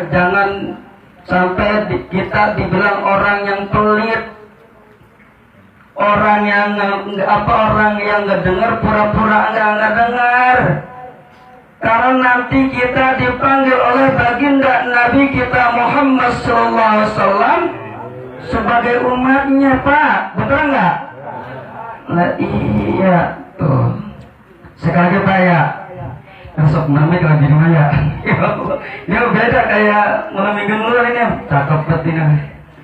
Jangan sampai kita dibilang orang yang pelit, orang yang nggak dengar, pura-pura nggak dengar. Karena nanti kita dipanggil oleh baginda Nabi kita Muhammad SAW sebagai umatnya, Pak. Betul nggak? Nah, iya tuh. Sekali lagi Pak ya. Besok namanya lagi di mana ya? Ya beda kayak malam minggu dulu ini. Cakep banget ini.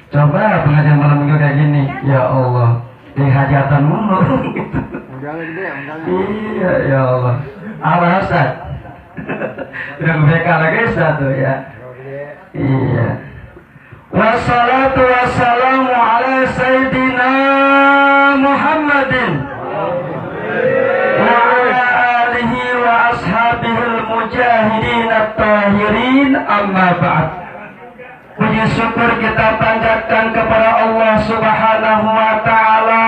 Coba pengajian malam minggu kayak gini. Ya Allah, di hajatan mulu. Iya ya Allah. Apa Ustaz? Udah BK lagi Ustaz tuh ya. Iya. Wassalatu wassalamu ala sayyidina Muhammadin wa ala alihi wa ashabihil mujahidin at-tahirin, amma ba'd. Puji syukur kita panjatkan kepada Allah Subhanahu wa ta'ala.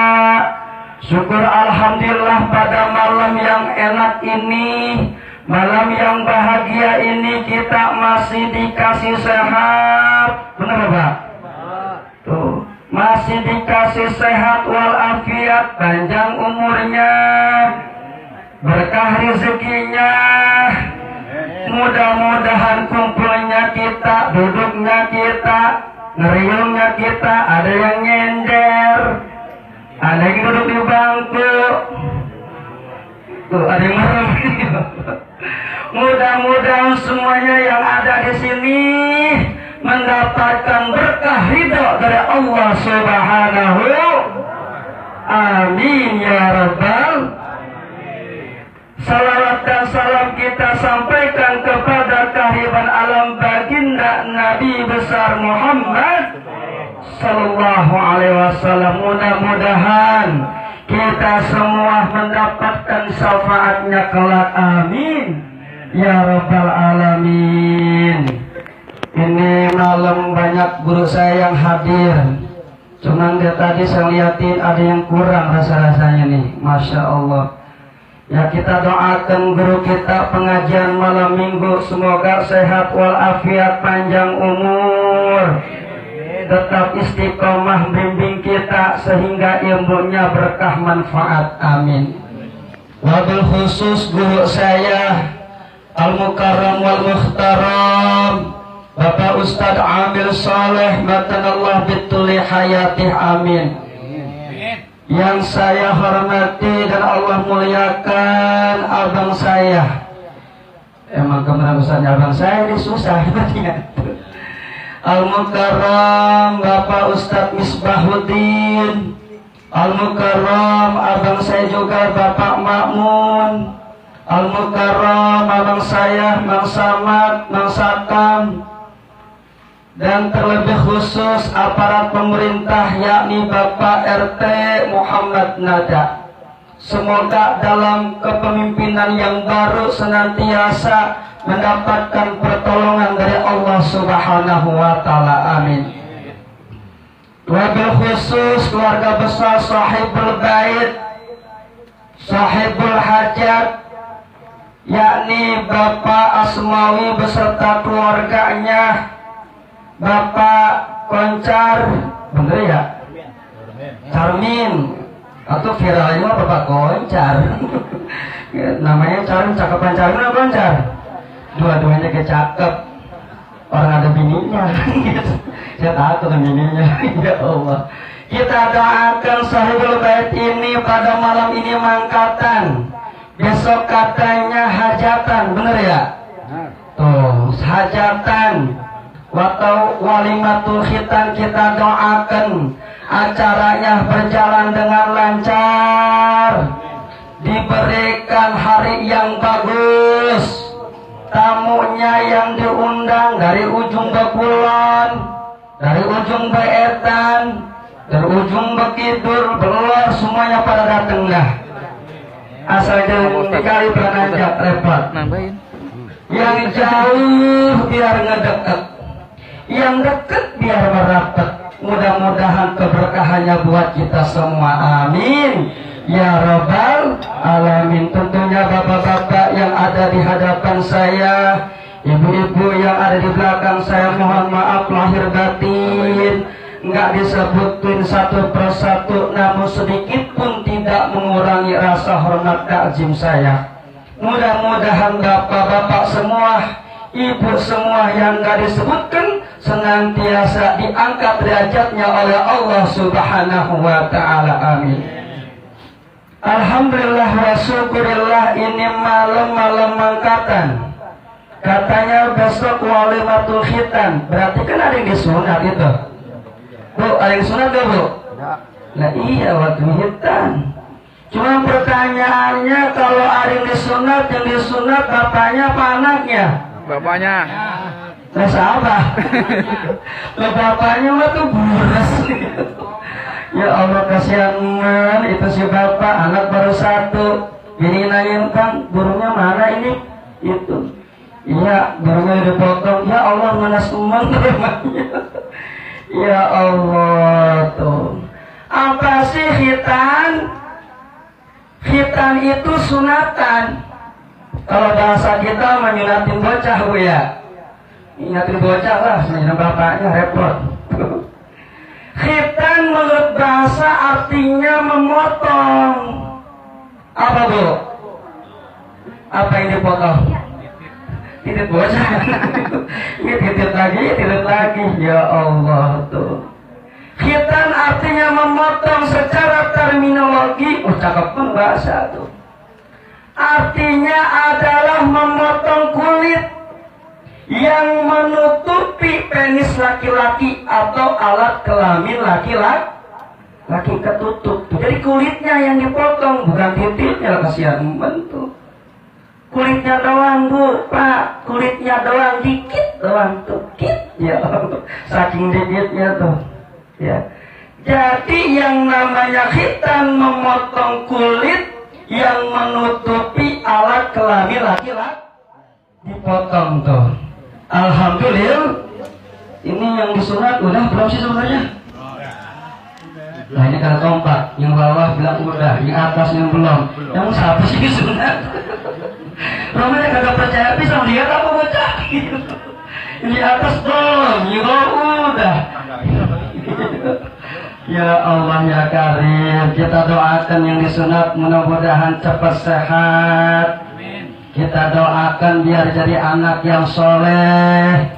Syukur alhamdulillah pada malam yang enak ini, malam yang bahagia ini kita masih dikasih sehat. Benar Pak? Tuh, masih dikasih sehat walafiat, panjang umurnya, berkah rezekinya. Mudah-mudahan kumpulnya kita, duduknya kita, ngeriungnya kita, ada yang nyender, ada yang duduk di bangku. Tuh, ada yang merem. Mudah-mudahan semuanya yang ada di sini mendapatkan berkah ridho dari Allah Subhanahu. Amin ya Rabbal. Salawat dan salam kita sampaikan kepada kahiban alam baginda Nabi besar Muhammad Sallallahu Alaihi Wasallam. Mudah-mudahan kita semua mendapatkan syafaatnya kelak. Amin ya Rabbal Alamin. Ini malam banyak guru saya yang hadir. Cuman dia tadi saya liatin ada yang kurang rasa-rasanya nih. Masya Allah. Ya kita doakan guru kita pengajian malam minggu, semoga sehat walafiat, panjang umur, tetap istiqomah bimbing kita sehingga ilmunya berkah manfaat. Amin. Wabil khusus guru saya Al-Mukarram wal Mukhtaram Bapak Ustadz Amil Saleh matanallah bituli hayatih. Amin. Yang saya hormati dan Allah muliakan abang saya. Emang kemana Ustaznya abang saya ini susah. Al-Mukarram Bapak Ustadz Misbahuddin, Al-Mukarram abang saya juga Bapak Makmun, Al-Mukarram abang saya Mang Samad, Mang Sakam, dan terlebih khusus aparat pemerintah yakni Bapak RT Muhammad Nada. Semoga dalam kepemimpinan yang baru senantiasa mendapatkan pertolongan dari Allah Subhanahu wa ta'ala. Amin. Wabil khusus keluarga besar Sahibul Bait, Sahibul Hajat, yakni Bapak Asmawi beserta keluarganya, Bapak Koncar, bener ya? Carmin, atau viralnya Bapak Koncar. Namanya Carmin, cakepan Carmin apa Koncar? Dua-duanya kecakep. Orang ada bininya. Saya takut dengan bininya. Ya Allah. Kita doakan Sahibul Bait ini pada malam ini mangkatan. Besok katanya hajatan, bener ya? Tuh, hajatan. Atau walimatul khitan kita doakan acaranya berjalan dengan lancar, diberikan hari yang bagus, tamunya yang diundang dari ujung Bekulon, dari ujung Beetan, dari ujung Bekidul, Belor, semuanya pada datang dah. Asal jangan dikali beranjak repot. Yang jauh biar ngedeket, yang dekat biar merapat. Mudah-mudahan keberkahannya buat kita semua. Amin ya Rabbal Alamin. Tentunya bapak-bapak yang ada di hadapan saya, Ibu-ibu yang ada di belakang saya mohon maaf lahir batin, nggak disebutin satu persatu, namun sedikit pun tidak mengurangi rasa hormat takzim saya. Mudah-mudahan bapak-bapak semua, ibu semua yang nggak disebutkan senantiasa diangkat derajatnya oleh Allah Subhanahu wa Ta'ala. Amin. Alhamdulillah wa syukurillah, ini malam-malam mangkatan. Katanya besok walimatul khitan, berarti kan ada yang disunat itu. Bu, ada yang sunat gak bu? Nah iya, waktu khitan. Cuma pertanyaannya, kalau ada yang disunat bapaknya apa anaknya? Bapaknya. Nah sabar. Lah bapaknya mah tuh buras. Ya Allah kasihan itu si bapak, anak baru satu. Ini nanyain kan burungnya mana ini? Itu. Iya, burungnya dipotong. Ya Allah mana semen namanya. Ya Allah tuh. Apa sih khitan? Khitan itu sunatan. Kalau bahasa kita menyunatin bocah bu ya. Ingatin bocah lah, sebenarnya bapaknya repot. Khitan menurut bahasa artinya memotong. Apa bu? Apa yang dipotong? Titit bocah. Ini titit lagi. Ya Allah tuh. Khitan artinya memotong secara terminologi. Oh cakep pun bahasa tuh. Artinya adalah memotong kulit yang menutupi penis laki-laki atau alat kelamin laki-laki ketutup. Jadi kulitnya yang dipotong, bukan titiknya. Kasihan bentuk. Kulitnya doang bu, pak. Kulitnya doang, dikit doang tuh. Ya, saking dikitnya tuh. Ya. Jadi yang namanya khitan memotong kulit yang menutupi alat kelamin laki-laki dipotong tuh. Alhamdulillah. Ini yang disunat udah belum sih sebenarnya? Nah ini kata kompak, yang bawah bilang udah, yang atas yang belum. Yang siapa sih disunat? Romanya kagak percaya bisa lihat apa bocah? Ini atas belum, yang bawah udah. Ya Allah ya Karim, kita doakan yang disunat mudah-mudahan cepat sehat. Kita doakan biar jadi anak yang soleh,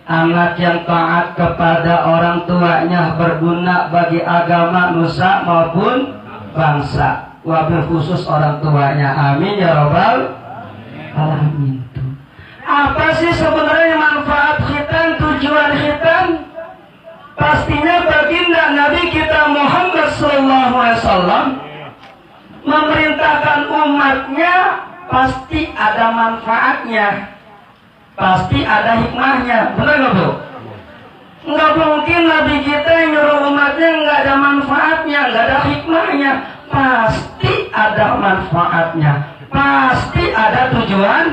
anak yang taat kepada orang tuanya, berguna bagi agama nusa maupun bangsa, wabil khusus orang tuanya. Amin ya robbal alamin. Apa sih sebenarnya manfaat khitan, tujuan khitan? Pastinya baginda Nabi kita Muhammad SAW memerintahkan umatnya, pasti ada manfaatnya, pasti ada hikmahnya. Benar nggak bu? Nggak mungkin Nabi kita yang nyuruh umatnya nggak ada manfaatnya, nggak ada hikmahnya. Pasti ada manfaatnya, pasti ada tujuan.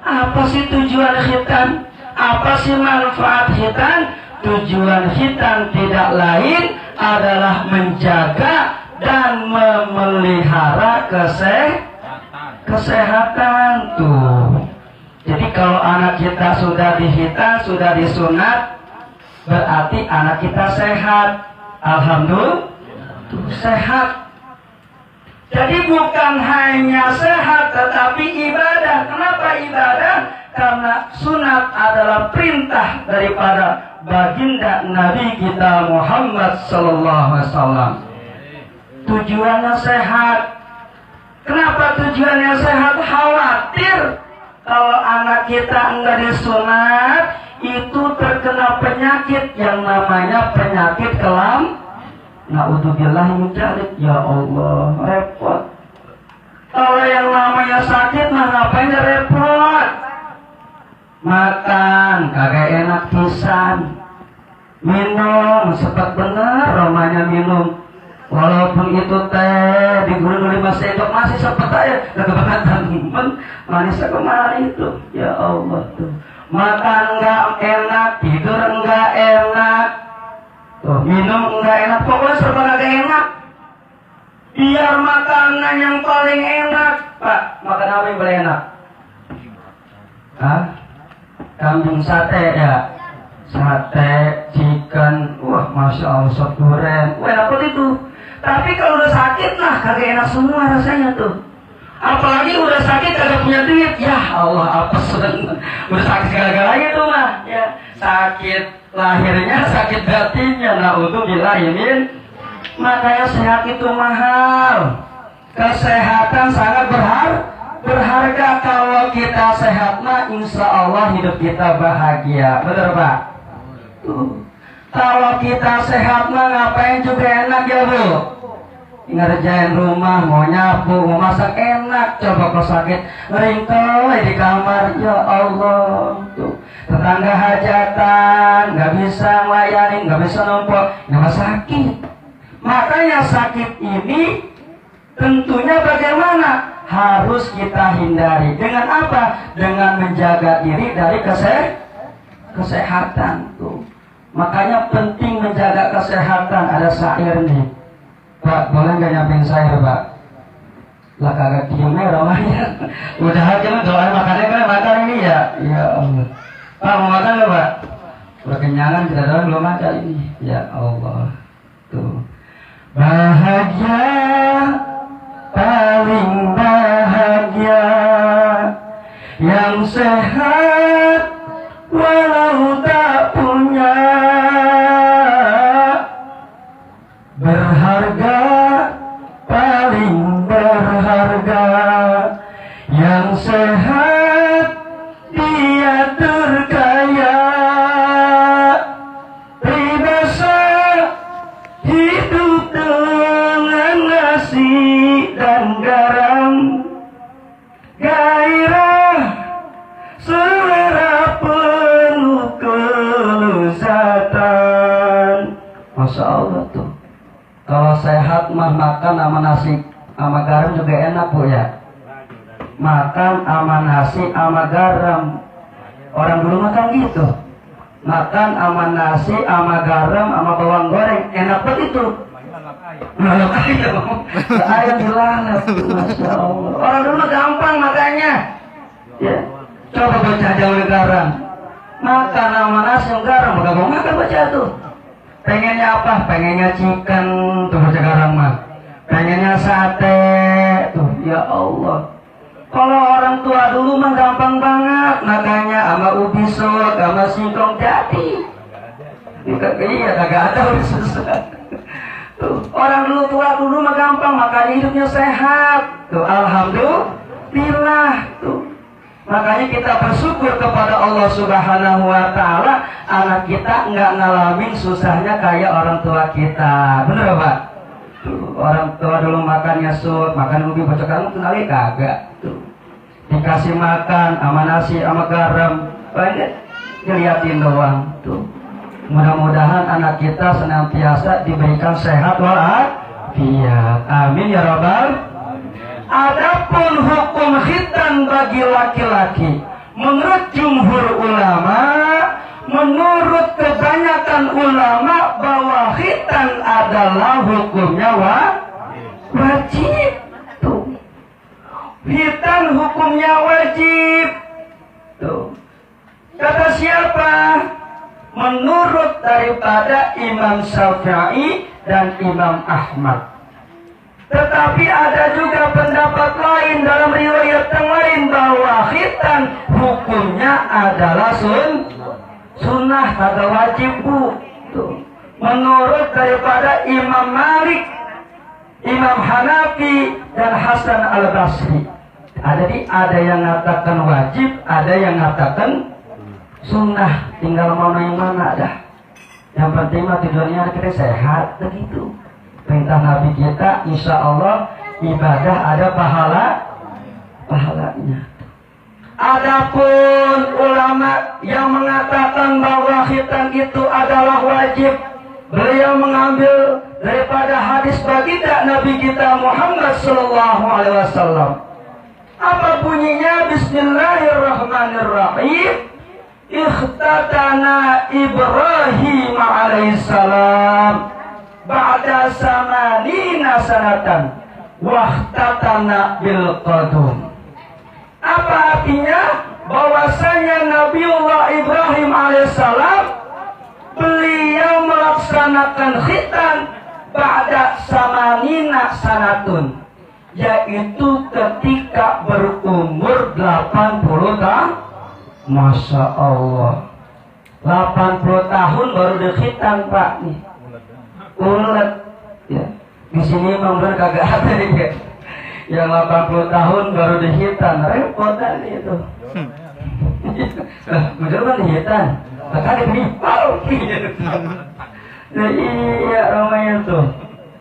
Apa sih tujuan khitan? Apa sih manfaat khitan? Tujuan khitan tidak lain adalah menjaga dan memelihara kesehatan tuh. Jadi kalau anak kita sudah dihitan, sudah disunat, berarti anak kita sehat. Alhamdulillah tuh, sehat. Jadi bukan hanya sehat tetapi ibadah. Kenapa ibadah? Karena sunat adalah perintah daripada baginda Nabi kita Muhammad SAW. Tujuannya sehat. Kenapa tujuannya sehat? Khawatir kalau anak kita enggak disunat, itu terkena penyakit yang namanya penyakit kelam. Na'udzubillah min dzalik. Ya Allah, repot. Kalau yang namanya sakit mah ngapain repot? Makan kagak enak pisan, minum sepet bener romanya minum, walaupun itu teh digulung 5 sendok masih sepet aja kagak temen manisnya kemari itu. Ya Allah tuh, makan enggak enak, tidur enggak enak, tuh minum enggak enak, pokoknya serba kagak enak. Biar makanan yang paling enak, Pak. Makan apa yang paling enak? Hah? kambing sate ya, sate, chicken, wah masya Allah sop goreng, wah enak itu. Tapi kalau udah sakit lah kagak enak semua rasanya tuh. Apalagi udah sakit kagak punya duit, ya Allah apa udah sakit segala-galanya tuh mah, ya sakit lahirnya, sakit batinnya, naudzubillahimin. Makanya sehat itu mahal. Kesehatan sangat berharga. Kalau kita sehat mah insya Allah hidup kita bahagia. Bener Pak? Kalau kita sehat mah ngapain juga enak ya Bu. Ngerjain rumah, mau nyapu, mau masak enak. Coba kalau sakit ngeringkel di kamar, ya Allah. Tetangga hajatan nggak bisa ngelayanin, nggak bisa numpuk, nggak sakit. Makanya sakit ini tentunya bagaimana? Harus kita hindari. Dengan apa? Dengan menjaga diri dari kesehatan tuh. Makanya penting menjaga kesehatan. Ada syair nih, Pak, boleh nggak nyampein syair Pak? Lah kagak diemnya ramahnya. Udah aja lu doain makannya kan makan ini ya. Ya Allah. Pak mau makan nggak Pak? Udah kenyangan kita doang belum makan ini. Ya Allah. Tuh. Bahagia, paling bahagia, yang sehat walau tak punya, berharga, paling berharga, yang sehat dia terkaya. Pribasa hidup dengan nasi dan garam, gairah selera penuh kelezatan. Masya Allah tuh. Kalau sehat mah makan sama nasi sama garam juga enak Bu ya. Makan sama nasi sama garam. Orang dulu makan gitu. Makan sama nasi sama garam sama bawang goreng enak banget itu. Ngalap ayam. Ayam dilalap. Masya Allah. Orang dulu gampang makannya. Ya. Coba baca jauh garam. Makan sama nasi sama garam. Gak mau makan baca tuh. Pengennya apa? Pengennya chicken tuh baca garam mah. Pengennya sate tuh. Ya Allah. Kalau orang tua dulu mah gampang banget makannya sama ubi sok, sama singkong jadi. Iya kagak ada ubi susah. Tuh, orang tua dulu mah gampang makanya hidupnya sehat. Tuh alhamdulillah tuh. Makanya kita bersyukur kepada Allah Subhanahu wa taala, anak kita nggak ngalamin susahnya kayak orang tua kita. Bener Pak? Tuh, orang tua dulu makannya sup, makan ubi bocok kamu kenali kagak tuh. Dikasih makan sama nasi sama garam, banyak diliatin doang tuh. Mudah-mudahan anak kita senantiasa diberikan sehat walafiat. Amin ya rabbal. Adapun hukum khitan bagi laki-laki, menurut jumhur ulama, menurut kebanyakan ulama bahwa khitan adalah hukumnya wajib. Tuh. Khitan hukumnya wajib. Tuh. Kata siapa? Menurut daripada Imam Syafi'i dan Imam Ahmad. Tetapi ada juga pendapat lain dalam riwayat yang lain bahwa khitan hukumnya adalah sunnah, kagak wajib Bu. Tuh. Menurut daripada Imam Malik, Imam Hanafi dan Hasan Al-Basri. Ada yang mengatakan wajib, ada yang mengatakan sunnah. Tinggal mau yang mana dah. Yang penting mah tujuannya kita sehat begitu. Perintah Nabi kita, insya Allah ibadah ada pahalanya. Adapun ulama yang mengatakan bahwa khitan itu adalah wajib, beliau mengambil daripada hadis baginda Nabi kita Muhammad sallallahu alaihi wasallam. Apa bunyinya? Bismillahirrahmanirrahim. Ikhtatana Ibrahim alaihissalam ba'da samanina sanatan wahtatana bil qadum. Apa artinya? bahwasanya Nabiullah Ibrahim alaihissalam beliau melaksanakan khitan ba'da samanina sanatun, yaitu ketika berumur 80 tahun. Masya Allah, 80 tahun baru dikhitan Pak nih. Ulet ya. Di sini memang kagak ada nih. Yang 80 tahun baru dihitan, repot kan itu. Bener kan dihitan? Maka dipau. Nah iya namanya tuh.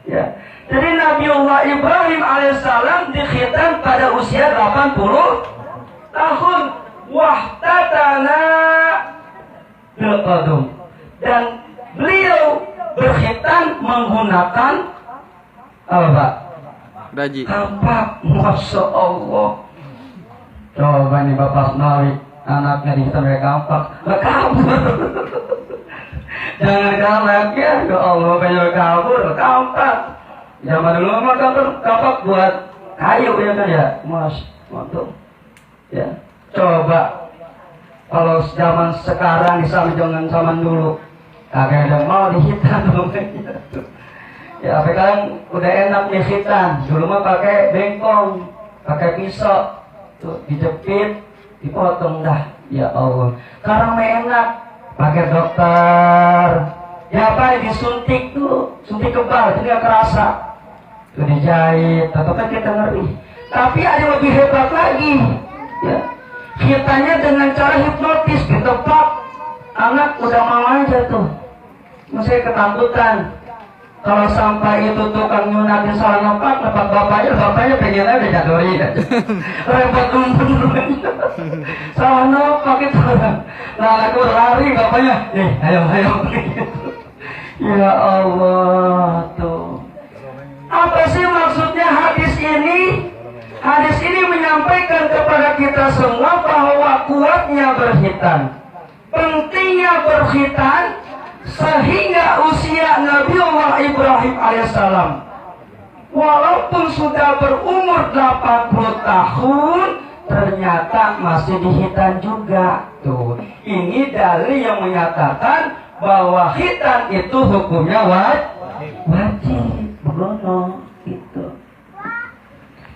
Ya. Jadi Nabiullah Ibrahim alaihissalam dikhitan pada usia 80 tahun. Wahtatana bilqadum, dan beliau berkhitan menggunakan apa Pak? Daji. Kampak. Masya Allah. Coba nih Bapak Nawi, anaknya dihitan pakai kampak, nggak kabur. Jangan kampak ya Allah, kayak kabur kampak. Zaman dulu mah kampak buat kayu ya kan ya, Mas. Mantap. Ya. Coba kalau zaman sekarang jangan zaman dulu, kagak ada mau dihitan dong. Ya sekarang udah enak nih hitan. Dulu mah pakai bengkong, pakai pisau, tuh dijepit, dipotong dah. Ya Allah. Sekarang mah enak, pakai dokter. Ya apa disuntik tuh, suntik kebal, jadi nggak kerasa. Tuh dijahit, tetapnya kita ngeri. Tapi ada yang lebih hebat lagi. Ya. Hitanya dengan cara hipnotis, ditebak. Anak udah mau aja tuh, masih ketakutan. Kalau sampai itu tukang nyunatin salah ngepak bapaknya pengen aja jadori. Repot salah ngepak itu. Nah aku lari bapaknya, ayo. Ya Allah tuh. Apa sih maksudnya hadis ini? Hadis ini menyampaikan kepada kita semua bahwa kuatnya berkhitan, pentingnya berkhitan, sehingga usia Nabiullah Ibrahim alaihissalam walaupun sudah berumur 80 tahun ternyata masih dihitan juga. Tuh, ini dalil yang menyatakan bahwa khitan itu hukumnya wajib. Begono itu.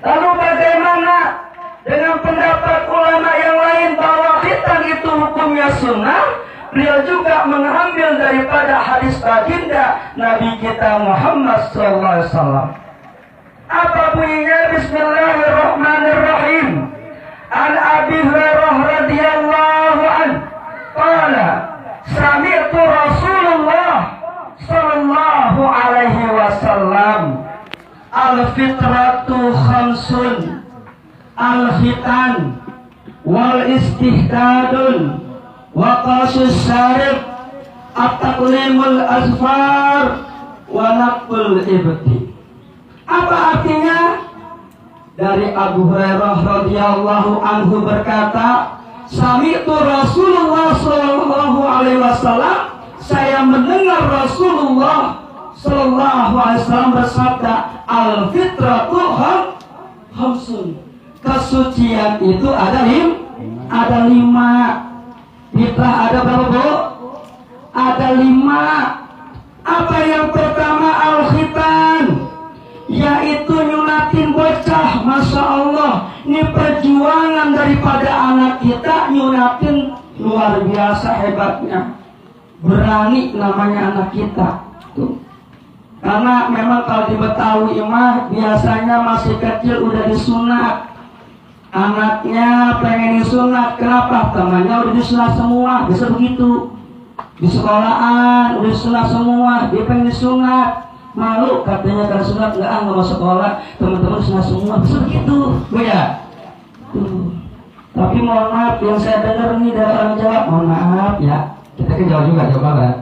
Lalu bagaimana dengan pendapat ulama yang lain bahwa khitan itu hukumnya sunnah? Beliau juga mengambil daripada hadis baginda Nabi kita Muhammad SAW. Apa bunyinya? Bismillahirrahmanirrahim. An Abi Hurairah radhiyallahu anhu qala sami'tu Rasulullah sallallahu alaihi wasallam al-fitratu khamsun al-khitan wal istihdadun wa qasus syarib at-taqlimul azfar wa naqul ibti. Apa artinya? Dari Abu Hurairah radhiyallahu anhu berkata, sami'tu Rasulullah sallallahu alaihi wasallam, saya mendengar Rasulullah sallallahu alaihi wasallam bersabda, al-fitratu khamsun. Kesucian itu ada 5. Fitrah ada berapa Bu? Ada 5. Apa yang pertama? Al-khitan, yaitu nyunatin bocah. Masya Allah, ini perjuangan daripada anak kita. Nyunatin luar biasa hebatnya, berani namanya anak kita tuh. Karena memang kalau di Betawi mah biasanya masih kecil udah disunat. Anaknya pengen disunat, kenapa? Temannya udah disunat semua, bisa begitu. Di sekolahan udah disunat semua, dia pengen disunat. Malu katanya kalau sunat nggak mau sekolah, teman-teman sunat semua, bisa begitu, Bu ya. Tapi mohon maaf, yang saya dengar ini dari orang Jawa, mohon maaf ya, kita kan Jawa juga, Jawa Barat.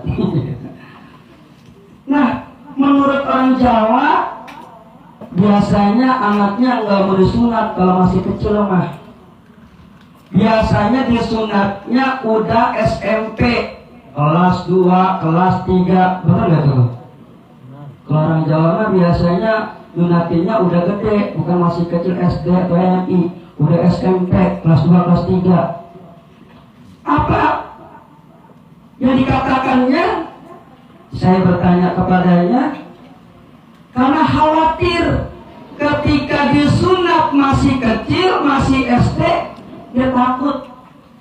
Nah, menurut orang Jawa, biasanya anaknya nggak mau disunat kalau masih kecil mah. Biasanya disunatnya udah SMP, kelas 2, kelas 3, betul nggak tuh? Kalau orang Jawa mah biasanya nyunatinnya udah gede, bukan masih kecil SD atau MI, udah SMP, kelas 2, kelas 3. Apa yang dikatakannya? Saya bertanya kepadanya, karena khawatir ketika disunat masih kecil, masih SD, dia takut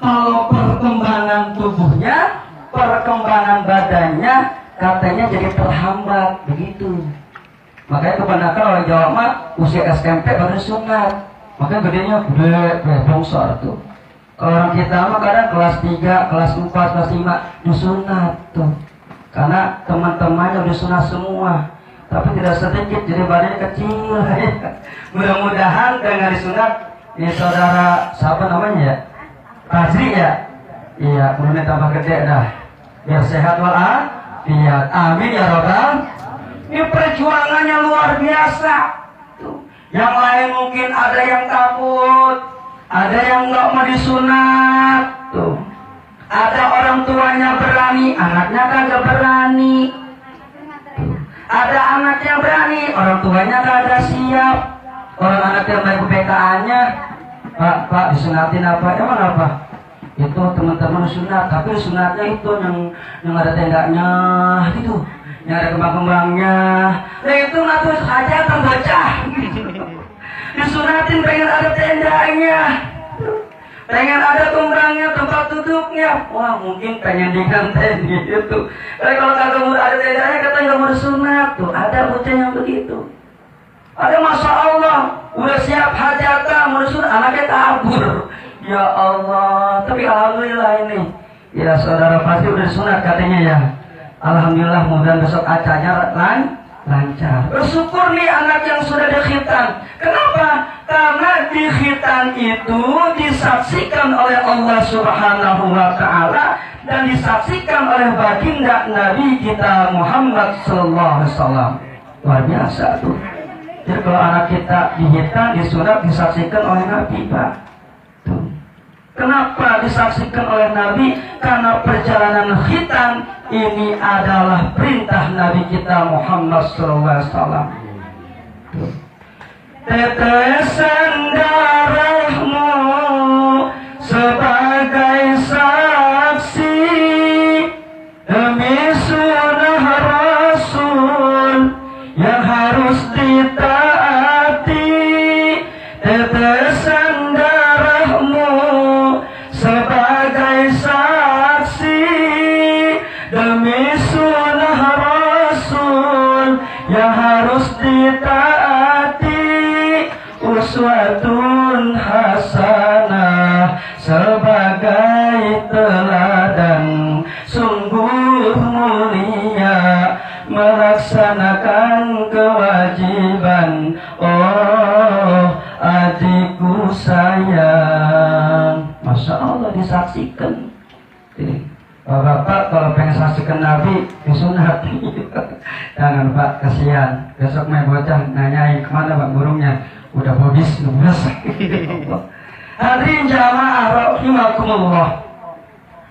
kalau perkembangan tubuhnya, perkembangan badannya katanya jadi terhambat begitu. Makanya kebanyakan orang Jawa mah usia SMP baru sunat. Makanya gedenya gede bongsor tuh. Kalau orang kita mah kadang kelas 3, kelas 4, kelas 5 disunat tuh. Karena teman-temannya udah sunat semua. Tapi tidak sedikit, jadi badannya kecil. Mudah-mudahan dengan disunat, ini saudara siapa namanya ya? Fajri ya? Iya, kemudian tambah gede dah. Biar sehat walafiat. Amin ya Rabbal. Ini perjuangannya luar biasa. Tuh. Yang lain mungkin ada yang takut, ada yang nggak mau disunat. Tuh. Ada orang tuanya berani, anaknya kagak berani. Tuh. Ada anak yang berani, orang tuanya kagak siap. Orang anak yang baik BKA-nya, Pak disunatin apa? Emang apa? Itu teman-teman sunat, tapi sunatnya itu yang ada tendanya gitu, yang ada kembang-kembangnya. Nah itu ngatur aja kan bocah. Disunatin pengen ada tendanya, pengen ada kembangnya, tempat duduknya. Wah mungkin pengen diganteng gitu. Tapi kalau kagak mau ada tendanya katanya nggak mau disunat tuh. Ada bocah yang begitu. Ada masya Allah udah siap hajatan mau disunat, anaknya kabur. Ya Allah, tapi alhamdulillah ini. Ya saudara pasti udah disunat katanya ya. Alhamdulillah, mudah besok acaranya lancar. Bersyukur nih anak yang sudah dikhitan. Kenapa? Karena dikhitan itu disaksikan oleh Allah Subhanahu wa Ta'ala dan disaksikan oleh baginda Nabi kita Muhammad sallallahu alaihi wasallam. Luar biasa tuh. Jadi kalau anak kita dihitan, disunat, disaksikan oleh Nabi, Pak. Tuh. Kenapa disaksikan oleh Nabi? Karena perjalanan khitan ini adalah perintah Nabi kita Muhammad SAW. Tetesan darahmu sebagai saksi demi sunnah Rasul yang harus ditaati. Tetesan darahmu sebagai saksi demi sunnah Rasul yang harus ditaati. Uswatun hasanah sebagai teladan, sungguh mulia melaksanakan kewajiban. Oh adikku sayang, Masya Allah disaksikan. Bapak kalau pengen saksikan Nabi disunat. Jangan Pak, kasihan. Besok main bocah nanyain kemana Pak burungnya, udah bobis nubes. Hadirin jamaah rahimakumullah.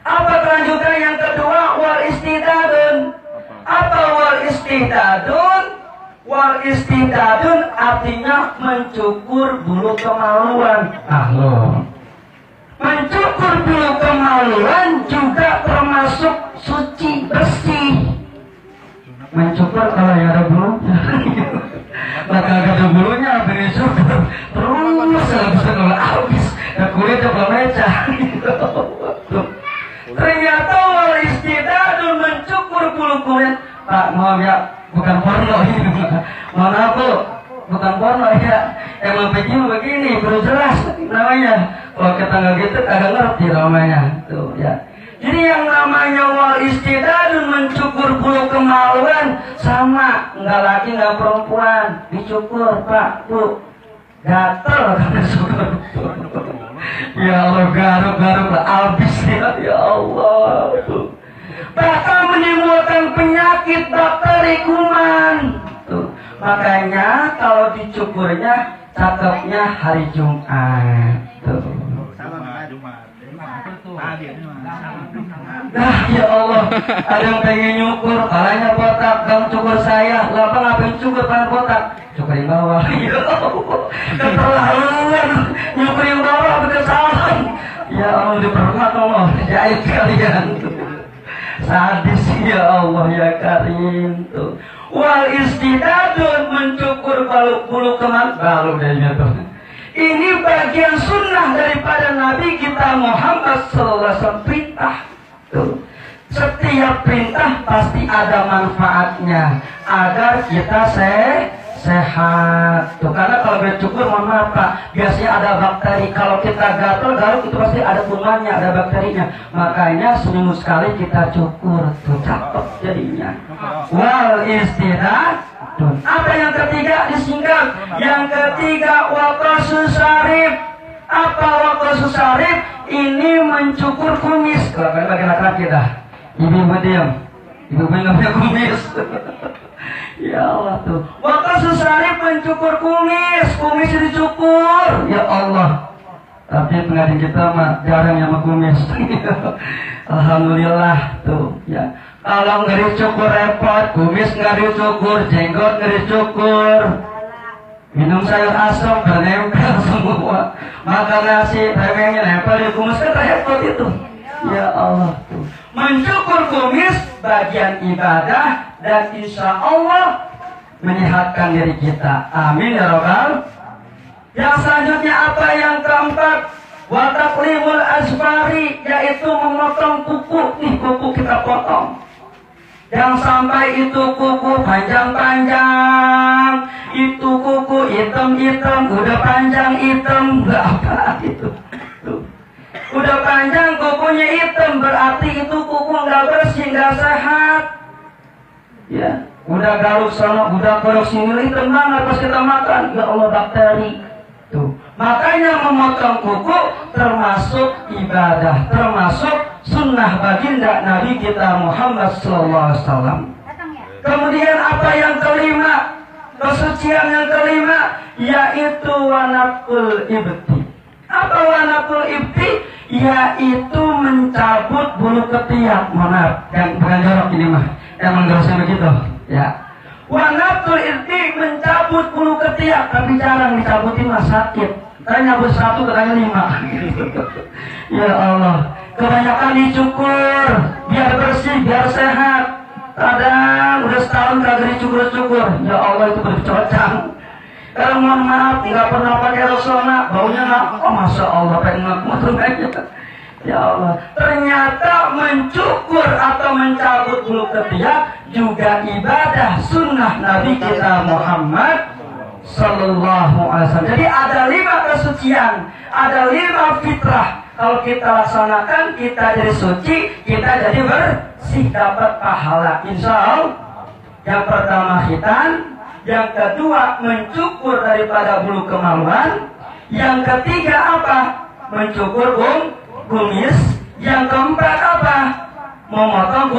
Apa kelanjutan yang kedua? Wal istidadun. Apa wal istidadun? Wal istidadun artinya mencukur bulu kemaluan. Loh. Mencukur bulu kemaluan juga termasuk suci, bersih. Mencukur kalau yang ada bulu, maka ada bulunya bersyukur terus habis kulitnya belum mecah. Ternyata wal istidadun mencukur bulu kulit. Pak maaf ya, bukan porno ini. Mohon maaf Bu, bukan porno ya. Emang begini perlu jelas namanya. Kalau kita nggak gitu kagak ngerti namanya tuh ya. Jadi yang namanya wal istidadun mencukur bulu kemaluan sama, nggak laki nggak perempuan, dicukur Pak Bu, gatel karena syukur. Ya Allah garuk-garuk lah habis ya Allah tuh. Bahkan menimbulkan penyakit bakteri kuman tuh. Makanya kalau dicukurnya cakepnya hari Jumat tuh. Nah ya Allah, ada yang pengen nyukur, palanya botak, bang cukur saya, lah bang ngapain cukur pala botak? Cukur yang bawah. Ya Allah, keterlaluan, nyukur yang bawah berkesalahan. Ya Allah, dipermat Allah, jahit kalian tuh. Sadis ya Allah ya Karim tuh. Wal istidadun mencukur bulu keman balu dehnya tuh. Ini bagian sunnah daripada Nabi kita Muhammad SAW. Perintah tuh. Setiap perintah pasti ada manfaatnya agar kita sehat tuh. Karena kalau bercukur mohon maaf Pak, biasanya ada bakteri. Kalau kita gatal garuk itu pasti ada kumannya, ada bakterinya. Makanya seminggu sekali kita cukur tuh, cakep jadinya. Wal istidadun. Apa yang ketiga disingkat? Yang ketiga waqasus syarif. Apa waqasus syarif? Ini mencukur kumis. Kalau bagian laki-laki dah. Ibu diam. Ibu nggak punya kumis. Ya Allah tuh. Waqasus syarif mencukur kumis. Kumis dicukur. Ya Allah. Tapi pengadil kita mah jarang yang kumis. Alhamdulillah tuh. Ya. Kalau nggak dicukur repot, kumis nggak dicukur, jenggot nggak dicukur. Minum sayur asam bernempel semua. Makan nasi remehnya nempel di kumis kan repot itu. Ya Allah tuh. Mencukur kumis bagian ibadah dan insya Allah menyehatkan diri kita. Amin ya Rabbal. Yang selanjutnya apa yang keempat? Wa taqlimul asfari, yaitu memotong kuku. Nih kuku kita potong. Yang sampai itu kuku panjang-panjang, itu kuku hitam-hitam, udah panjang hitam, apa itu? Tuh. Udah panjang kukunya hitam, berarti itu kuku nggak bersih, nggak sehat. Ya, udah garuk sana, udah garuk sini, hitam banget pas kita makan. Ya Allah, bakteri. Tuh. Makanya memotong kuku termasuk ibadah, termasuk sunnah baginda Nabi kita Muhammad SAW. Kemudian apa yang kelima? Kesucian yang kelima yaitu wanakul ibti. Apa wanakul ibti? Yaitu mencabut bulu ketiak. Mohon maaf, yang bukan jorok ini mah. Emang gak usah begitu. Ya. Wanakul ibti mencabut bulu ketiak, tapi jarang dicabutin mah sakit. Katanya nyabut 1, katanya 5. Ya Allah. Kebanyakan dicukur biar bersih, biar sehat. Kadang udah setahun kagak dicukur-cukur. Ya Allah, itu bercocang. Kalau mohon maaf nggak pernah pakai rosona, baunya nggak. Oh masya Allah, pengen ngaku aja. Ya Allah, ternyata mencukur atau mencabut bulu ketiak juga ibadah sunnah Nabi kita Muhammad Sallallahu Alaihi Wasallam. Jadi ada 5 kesucian, ada 5 fitrah. Kalau kita laksanakan, kita jadi suci, kita jadi bersih, dapat pahala. Insya Allah. Yang pertama khitan, yang kedua mencukur daripada bulu kemaluan, yang ketiga apa? Mencukur kumis. Yang keempat apa? Memotong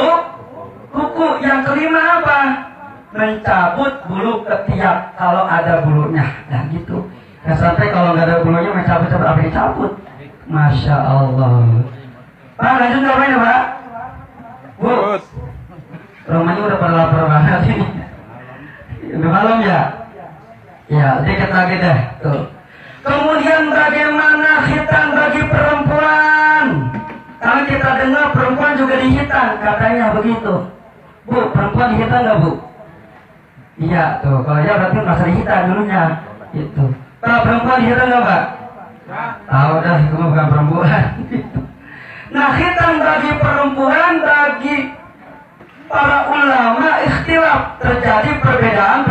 kuku. Yang kelima apa? Mencabut bulu ketiak kalau ada bulunya. Nah gitu. Ya sampai kalau nggak ada bulunya mencabut apa dicabut. Masya Allah. Pak lanjut ngapain Pak? Bu, rumahnya udah pada lapar banget ini. Udah malam ya? Ya, dikit lagi deh. Tuh. Kemudian bagaimana khitan bagi perempuan? Karena kita dengar perempuan juga dihitan, katanya begitu. Bu, perempuan dihitan nggak Bu? Iya tuh, kalau ya berarti masa dihitan dulunya. Itu. Pak, perempuan dihitan nggak Pak? Tahu dah, itu bukan perempuan. Nah, khitan bagi perempuan, bagi para ulama ikhtilaf, terjadi perbedaan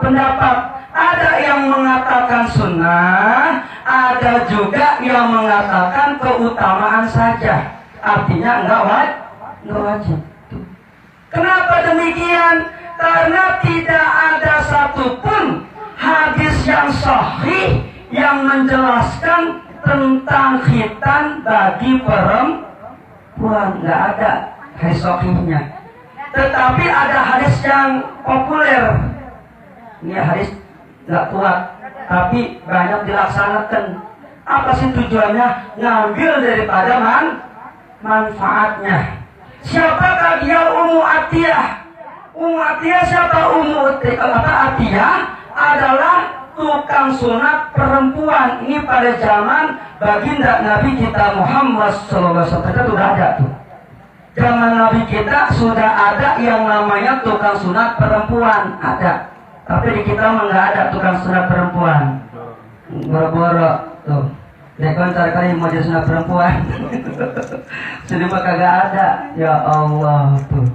pendapat. Ada yang mengatakan sunnah, ada juga yang mengatakan keutamaan saja. Artinya enggak wajib. Kenapa demikian? Karena tidak ada satupun hadis yang sahih yang menjelaskan tentang khitan bagi perempuan. Enggak ada hadis sahihnya. Tetapi ada hadis yang populer. Ini hadis nggak kuat, tapi banyak dilaksanakan. Apa sih tujuannya? Ngambil daripada manfaatnya. Siapakah dia? Ummu Atiyah. Ummu Atiyah siapa? Atiyah adalah tukang sunat perempuan. Ini pada zaman baginda Nabi kita Muhammad SAW sudah ada tuh. Zaman Nabi kita sudah ada yang namanya tukang sunat perempuan, ada. Tapi di kita mah nggak ada tukang sunat perempuan. Boro-boro tuh. Dekon cari-cari mau jadi sunat perempuan. Sudah mah kagak ada. Ya Allah tuh.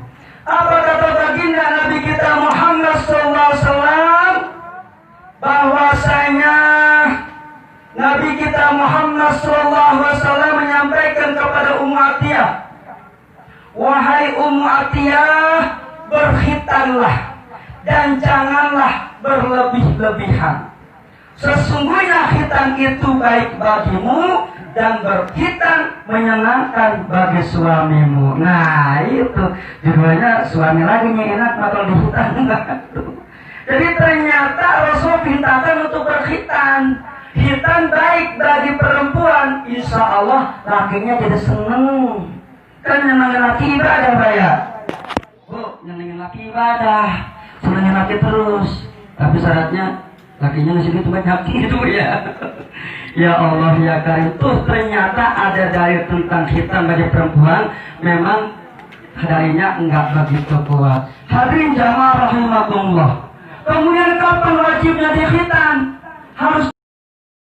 Apa kata baginda Nabi kita Muhammad SAW? Bahwasanya Nabi kita Muhammad SAW menyampaikan kepada Ummu Atiyah, wahai Ummu Atiyah, berkhitanlah dan janganlah berlebih-lebihan. Sesungguhnya khitan itu baik bagimu dan berkhitan menyenangkan bagi suamimu. Nah itu judulnya suami lagi enak bakal dihitan. Jadi ternyata Rasul pintakan untuk berkhitan. Khitan baik bagi perempuan, insya Allah lakinya jadi seneng. Kan nyenangin laki ibadah ya. Bu, nyenangin laki ibadah, senangin laki terus. Tapi syaratnya lakinya ngasih duit banyak gitu ya. Ya Allah ya Karim. Tuh ternyata ada dalil tentang khitan bagi perempuan. Memang darinya enggak begitu kuat. Hadirin jamaah rahimakumullah. Kemudian kapan wajibnya dikhitan? Harus